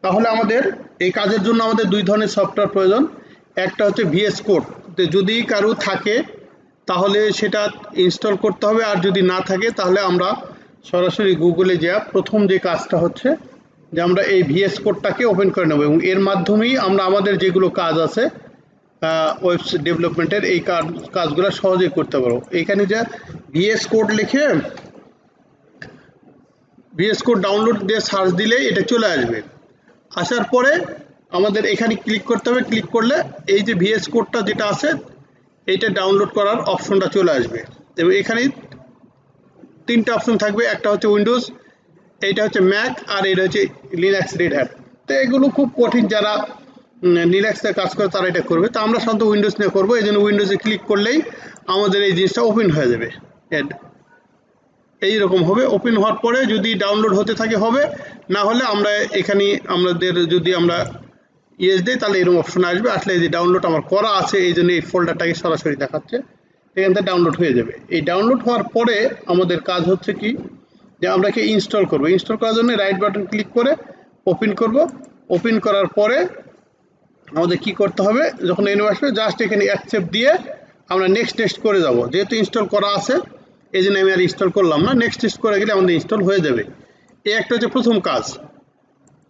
তাহলে আমাদের এই কাজের জন্য আমাদের দুই ধরনের সফটওয়্যার প্রয়োজন। একটা হচ্ছে ভিএস কোড, যদি কারো থাকে তাহলে সেটা ইনস্টল করতে হবে, আর যদি না থাকে তাহলে আমরা সরাসরি গুগলে যা প্রথম যে কাজটা হচ্ছে যে আমরা এই ভিএস কোডটাকে ওপেন করে নেব এবং এর মাধ্যমেই আমরা আমাদের যেগুলো কাজ আছে ওয়েবসাইট ডেভেলপমেন্টের এই কাজগুলো সহজেই করতে পারবো। এখানে যা ভিএস কোড লিখে ভিএস কোড ডাউনলোড দিয়ে সার্চ দিলে এটা চলে আসবে। আসার পরে আমাদের এখানে ক্লিক করতে হবে, ক্লিক করলে এই যে ভিএস কোডটা যেটা আছে এইটা ডাউনলোড করার অপশনটা চলে আসবে এবং এখানে তিনটা অপশন থাকবে, একটা হচ্ছে উইন্ডোজ, এইটা হচ্ছে ম্যাক, আর এটা হচ্ছে লিনাক্স রেড হ্যাট। তো এগুলো খুব কঠিন, যারা লিনাক্সে কাজ করে তারা এটা করবে। তো আমরা সাধারণত উইন্ডোজ নিয়ে করবো, এই জন্য উইন্ডোজে ক্লিক করলেই আমাদের এই জিনিসটা ওপেন হয়ে যাবে। এইরকম হবে। ওপেন হওয়ার পরে যদি ডাউনলোড হতে থাকে হবে, না হলে আমরা এখানে আমাদের যদি আমরা ইয়েস দিই তাহলে এরকম অপশন আসবে। আসলে এই যে ডাউনলোড আমার করা আছে এই জন্য এই ফোল্ডারটাকে সরাসরি দেখাচ্ছে, এখান থেকে ডাউনলোড হয়ে যাবে। এই ডাউনলোড হওয়ার পরে আমাদের কাজ হচ্ছে কি যে আমরা কি ইনস্টল করব। ইনস্টল করার জন্য রাইট বাটন ক্লিক করে ওপেন করব। ওপেন করার পরে আমাদের কি করতে হবে, যখন এনে আসবে জাস্ট এখানে অ্যাকসেপ্ট দিয়ে আমরা নেক্সট করে যাব। যেহেতু ইনস্টল করা আছে এই জন্য আমি আর ইনস্টল করলাম না, নেক্সট করে গেলে আমাদের ইনস্টল হয়ে যাবে। এই একটা হচ্ছে প্রথম কাজ।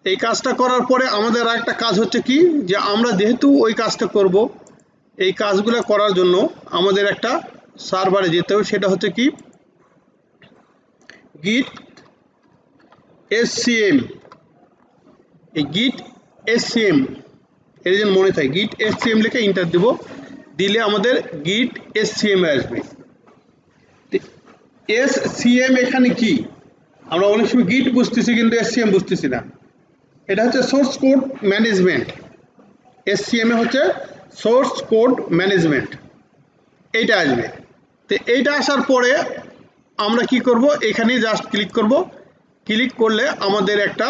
এই কাজটা করার পরে আমাদের আর একটা কাজ হচ্ছে কি যে আমরা যেহেতু ওই কাজটা করব, এই কাজগুলো করার জন্য আমাদের একটা সার্ভারে যেতে হবে, সেটা হচ্ছে কি গিট এসসিএম। এই গিট এসসিএম এর জন্য মনে থাকে, গিট এসসিএম লিখে এন্টার দেব, দিলে আমাদের গিট এসসিএম আসবে। এসসিএম এখানে কি আমরা অনেক সময় গিট বুঝতেছি কিন্তু এসসিএম বুঝতেছি না। এটা হচ্ছে সোর্স কোড ম্যানেজমেন্ট। এসসিএম এ হচ্ছে সোর্স কোড ম্যানেজমেন্ট, এইটা আসবে। তো এইটা আসার পরে আমরা কি করব, এখানে জাস্ট ক্লিক করব। ক্লিক করলে আমাদের একটা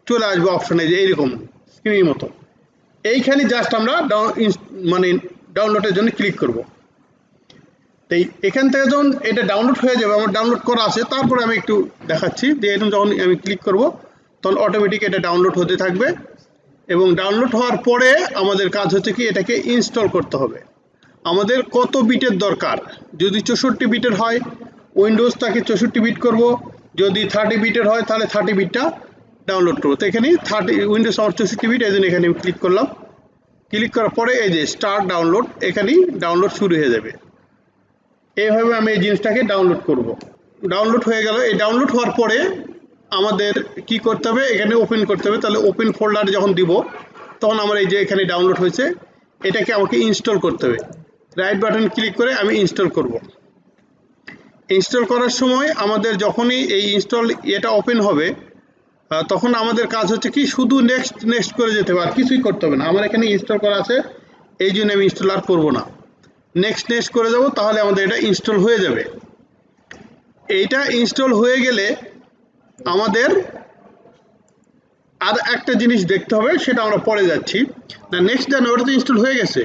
চলে আসবে অপশনে যে এইরকম স্ক্রিনের মতো। এইখানে জাস্ট আমরা মানে ডাউনলোডের জন্য ক্লিক করব। তাই এখান থেকে যখন এটা ডাউনলোড হয়ে যাবে, আমার ডাউনলোড করা আছে, তারপরে আমি একটু দেখাচ্ছি যে এরকম যখন আমি ক্লিক করব তখন অটোমেটিক এটা ডাউনলোড হতে থাকবে এবং ডাউনলোড হওয়ার পরে আমাদের কাজ হচ্ছে কি এটাকে ইনস্টল করতে হবে। আমাদের কত বিটের দরকার, যদি 64 বিটের হয় উইন্ডোজটাকে 64 বিট করব, যদি 30 বিটের হয় তাহলে 30 বিটটা ডাউনলোড করবো। তো এখানে উইন্ডোজ আমার 64 বিট, এই জন্য এখানে আমি ক্লিক করলাম। ক্লিক করার পরে এই যে স্টার্ট ডাউনলোড, এখানেই ডাউনলোড শুরু হয়ে যাবে। এইভাবে আমি এই জিনিসটাকে ডাউনলোড করব। ডাউনলোড হয়ে গেল। এই ডাউনলোড হওয়ার পরে আমাদের কি করতে হবে, এখানে ওপেন করতে হবে। তাহলে ওপেন ফোল্ডার যখন দিব তখন আমার এই যে এখানে ডাউনলোড হয়েছে এটাকে আমাকে ইনস্টল করতে হবে। রাইট বাটন ক্লিক করে আমি ইনস্টল করব। ইনস্টল করার সময় আমাদের যখনই এই ইনস্টল এটা ওপেন হবে তখন আমাদের কাজ হচ্ছে কি শুধু নেক্সট করে যেতে হবে, আর কিছুই করতে হবে না। আমার এখানে ইনস্টল করা আছে এই জন্য আমি ইনস্টল আর করবো না, নেক্সট করে যাব, তাহলে আমাদের এটা ইনস্টল হয়ে যাবে। এইটা ইনস্টল হয়ে গেলে আমাদের আর একটা জিনিস দেখতে হবে, সেটা আমরা পরে যাচ্ছি না। নেক্সট জানো ওটা তো ইনস্টল হয়ে গেছে,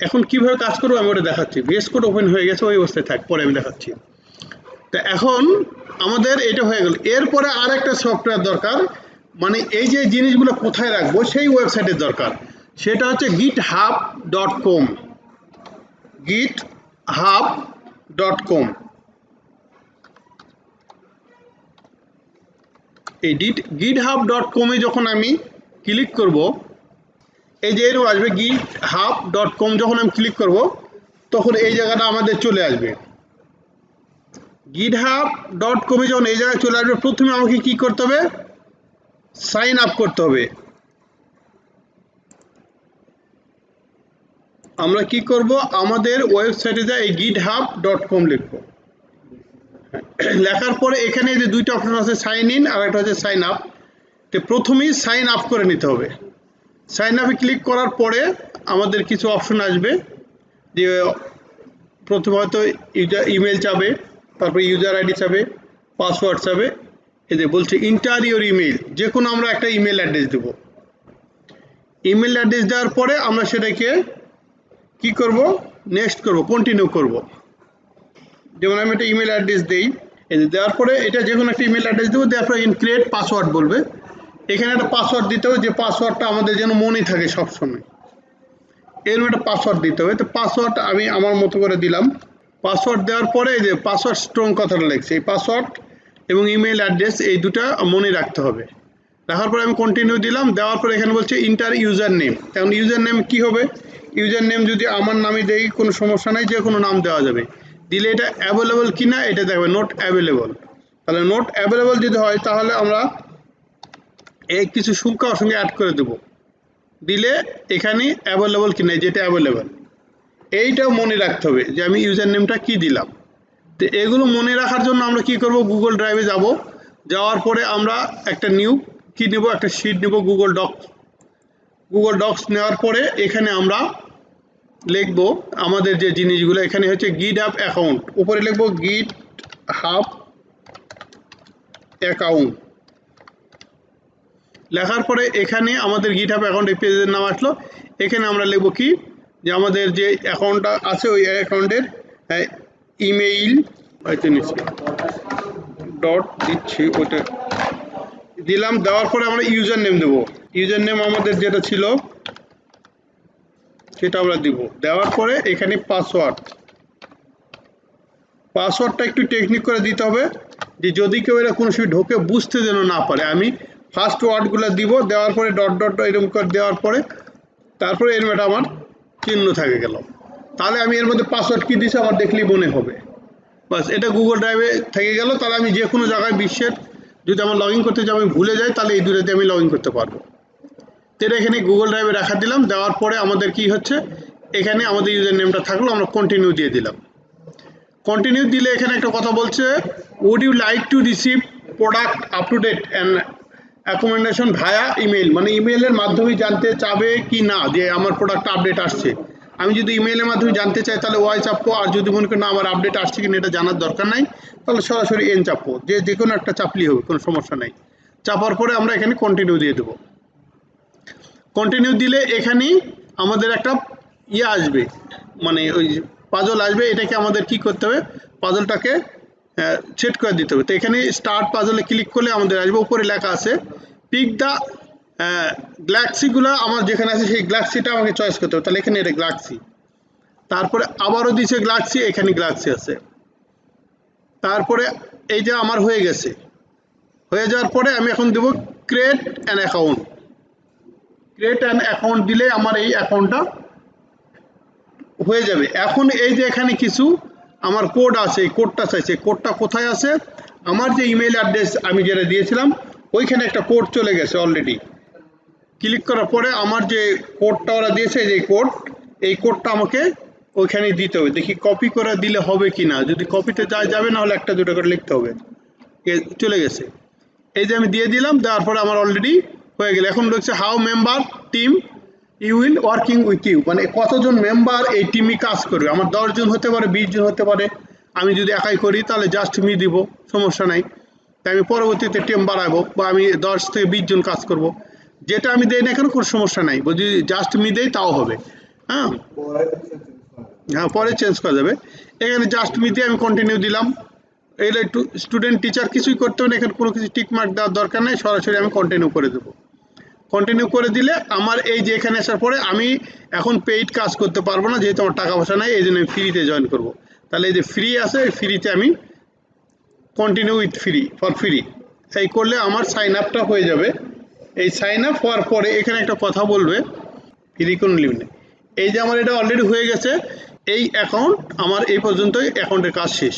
এখন কিভাবে কাজ করবো আমি ওটা দেখাচ্ছি। ভিএস কোড ওপেন হয়ে গেছে, ওই অবস্থায় থাক, পরে আমি দেখাচ্ছি। তো এখন আমাদের এটা হয়ে গেল। এরপরে আর একটা সফটওয়্যার দরকার, মানে এই যে জিনিসগুলো কোথায় রাখবো সেই ওয়েবসাইটের দরকার, সেটা হচ্ছে github.com। github.com। এই github.com এ যখন আমি ক্লিক করব, এই যে এরকম আসবে github.com। যখন আমি ক্লিক করব তখন এই জায়গাটা আমাদের চলে আসবে। github.com এ যখন এই জায়গায় চলে আসবে, প্রথমে আমাকে কি করতে হবে, সাইন আপ করতে হবে। আমরা কি করব, আমাদের ওয়েবসাইটে যা এই github.com লিখব। লেখার পরে এখানে যে দুইটা অপশন আছে, সাইন ইন আর একটা হচ্ছে সাইন আপ। তো প্রথমেই সাইন আপ করে নিতে হবে। সাইন আপে ক্লিক করার পরে আমাদের কিছু অপশন আসবে, যে প্রথমে হয়তো ইমেল চাবে, তারপরে ইউজার আইডি চাবে, পাসওয়ার্ড চাবে। এই যে বলছে এন্টার ইওর ইমেল, যে কোনো আমরা একটা ইমেল অ্যাড্রেস দেব। ইমেল অ্যাড্রেস দেওয়ার পরে আমরা সেটাকে কি করব, নেক্সট করব, কন্টিনিউ করব। যেমন আমি একটা ইমেল অ্যাড্রেস দিই, এই যে দেওয়ার পরে এটা যে কোনো একটা ইমেল অ্যাড্রেস দেবো, দেওয়ার পরে ক্রিয়েট পাসওয়ার্ড বলবে। এখানে একটা পাসওয়ার্ড দিতে হবে, যে পাসওয়ার্ডটা আমাদের যেন মনে থাকে সবসময়। এরকম একটা পাসওয়ার্ড দিতে হবে। তো পাসওয়ার্ড আমি আমার মতো করে দিলাম। পাসওয়ার্ড দেওয়ার পরে এই যে পাসওয়ার্ড স্ট্রং কথাটা লিখছে, এই পাসওয়ার্ড এবং ইমেল অ্যাড্রেস এই দুটো মনে রাখতে হবে। রাখার পরে আমি কন্টিনিউ দিলাম। দেওয়ার পরে এখানে বলছে ইন্টার ইউজার নেম। এখন ইউজার নেম কী হবে? ইউজার নেম যদি আমার নামে দেই কোনো সমস্যা নাই, যে কোনো নাম দেওয়া যাবে। দিলে এটা অ্যাভেলেবল কি না এটা দেখবে, নোট অ্যাভেলেবল। তাহলে নোট অ্যাভেলেবল যদি হয় তাহলে আমরা এই কিছু শুল্ক সঙ্গে অ্যাড করে দেব। দিলে এখানে অ্যাভেলেবল কি না, যেটা অ্যাভেলেবল এইটাও মনে রাখতে হবে যে আমি ইউজার নেমটা কী দিলাম। তো এগুলো মনে রাখার জন্য আমরা কি করব, গুগল ড্রাইভে যাব। যাওয়ার পরে আমরা একটা নিউ কি নেব, একটা শিট নেব, গুগল ডক্স নেওয়ার পরে এখানে আমরা লিখব আমাদের যে জিনিসগুলো। এখানে হচ্ছে গিটহাব অ্যাকাউন্ট, উপরে লিখব গিটহাব অ্যাকাউন্ট। লেখার পরে এখানে আমাদের গিটহাব অ্যাকাউন্ট এই পেজের নাম আসলো। এখানে আমরা লিখব কি, যে আমাদের যে অ্যাকাউন্টটা আছে ওই অ্যাকাউন্টের ইমেইল হয়তো নিচ্ছি ডট দিচ্ছি, ওটা দিলাম। দেওয়ার পরে আমরা ইউজার নেম দেবো। ইউজার নেম আমাদের যেটা ছিল সেটা আমরা দিব। দেওয়ার পরে এখানে পাসওয়ার্ডটা একটু টেকনিক করে দিতে হবে, যে যদি কেউ এরা কোনো সময় ঢোকে বুঝতে যেন না পারে। আমি ফার্স্ট ওয়ার্ডগুলো দিব, দেওয়ার পরে ডট ডট এরকম করে দেওয়ার পরে তারপরে এর মধ্যে আমার চিহ্ন থাকে গেল। তাহলে আমি এর মধ্যে পাসওয়ার্ড কী দিয়েছি আমার দেখলেই মনে হবে। বাস, এটা গুগল ড্রাইভে থেকে গেল। তাহলে আমি যে কোনো জায়গায় বিশ্বের যদি আমার লগ ইন করতে যাই আমি ভুলে যাই, তাহলে এই দুটোতে আমি লগ ইন করতে পারবো। তো এটা এখানে গুগল ড্রাইভে রাখা দিলাম। দেওয়ার পরে আমাদের কি হচ্ছে, এখানে আমাদের ইউজার নেমটা থাকলো, আমরা কন্টিনিউ দিয়ে দিলাম। কন্টিনিউ দিলে এখানে একটা কথা বলছে, would you like to receive product up to date and accommodation via email, মানে ইমেলের মাধ্যমে জানতে চাবে কি না যে আমার প্রোডাক্ট আপডেট আসছে। আমি যদি ইমেলের মাধ্যমে জানতে চাই তাহলে ওয়াই চাপবো, আর যদি মনে করি না আমার আপডেট আসছে কিনা এটা জানার দরকার নাই তাহলে সরাসরি এন চাপবো। যে কোনো একটা চাপলেই হবে, কোনো সমস্যা নাই। চাপার পরে আমরা এখানে কন্টিনিউ দিয়ে দেবো। কন্টিনিউ দিলে এখানেই আমাদের একটা আসবে, মানে ওই পাজল আসবে। এটাকে আমাদের কি করতে হবে, পাজলটাকে সেট করে দিতে হবে। তো এখানে স্টার্ট পাজলে ক্লিক করলে আমাদের আসবে, উপরে লেখা আছে পিক দ্য গ্যালাক্সিগুলো আমার যেখানে আছে সেই গ্যালাক্সিটা আমাকে চয়েস করতে হবে। তাহলে এখানে এটা গ্যালাক্সি, তারপরে আবারও দিচ্ছে গ্যালাক্সি, এখানে গ্যালাক্সি আছে। তারপরে এই যে আমার হয়ে গেছে, হয়ে যাওয়ার পরে আমি এখন দেবো create an account. Create an account দিলে আমার এই অ্যাকাউন্টটা হয়ে যাবে। এখন এই যে এখানে কিছু আমার কোড আছে, এই কোডটা চাইছে। কোডটা কোথায় আছে, আমার যে ইমেল অ্যাড্রেস আমি যেটা দিয়েছিলাম ওইখানে একটা কোড চলে গেছে অলরেডি। ক্লিক করার পরে আমার যে কোডটা ওরা দিয়েছে, এই কোডটা আমাকে ওইখানে দিতে হবে। দেখি কপি করে দিলে হবে কি না। যদি কপিতে যাবে না হলে একটা দুটো করে লিখতে হবে। চলে গেছে, এই যে আমি দিয়ে দিলাম। দেওয়ার পরে আমার অলরেডি হয়ে গেল। এখন রয়েছে how member team you will working with you, মানে কতজন মেম্বার এই টিমে কাজ করবে। আমার 10 জন হতে পারে, 20 জন হতে পারে। আমি যদি একাই করি তাহলে জাস্ট মি দিব, সমস্যা নাই। তাই আমি পরবর্তীতে টিম বাড়াবো, বা আমি 10 থেকে 20 জন কাজ করব। যেটা আমি দেই না কেন কোনো সমস্যা নাই, যদি জাস্ট মি দেই তাও হবে। হ্যাঁ, পরে চেঞ্জ করা যাবে। এখানে জাস্ট মি দিয়ে আমি কন্টিনিউ দিলাম। এটা একটু স্টুডেন্ট টিচার কিছুই করতে হবে না, এখানে কোনো কিছু টিক মার্ক দেওয়ার দরকার নেই, সরাসরি আমি কন্টিনিউ করে দেবো। কন্টিনিউ করে দিলে আমার এই যে এখানে আসার পরে আমি এখন পেইড কাজ করতে পারবো না, যেহেতু আমার টাকা পয়সা নাই, এই জন্য আমি ফ্রিতে জয়েন করবো। তাহলে এই যে ফ্রি আছে, এই ফ্রিতে আমি continue with free for free এই করলে আমার সাইন আপটা হয়ে যাবে। এই সাইন আপ হওয়ার পরে এখানে একটা কথা বলবে, ফ্রি কোনো লিমিট নেই। এই যে আমার এটা অলরেডি হয়ে গেছে, এই অ্যাকাউন্ট আমার এই পর্যন্তই, অ্যাকাউন্টের কাজ শেষ।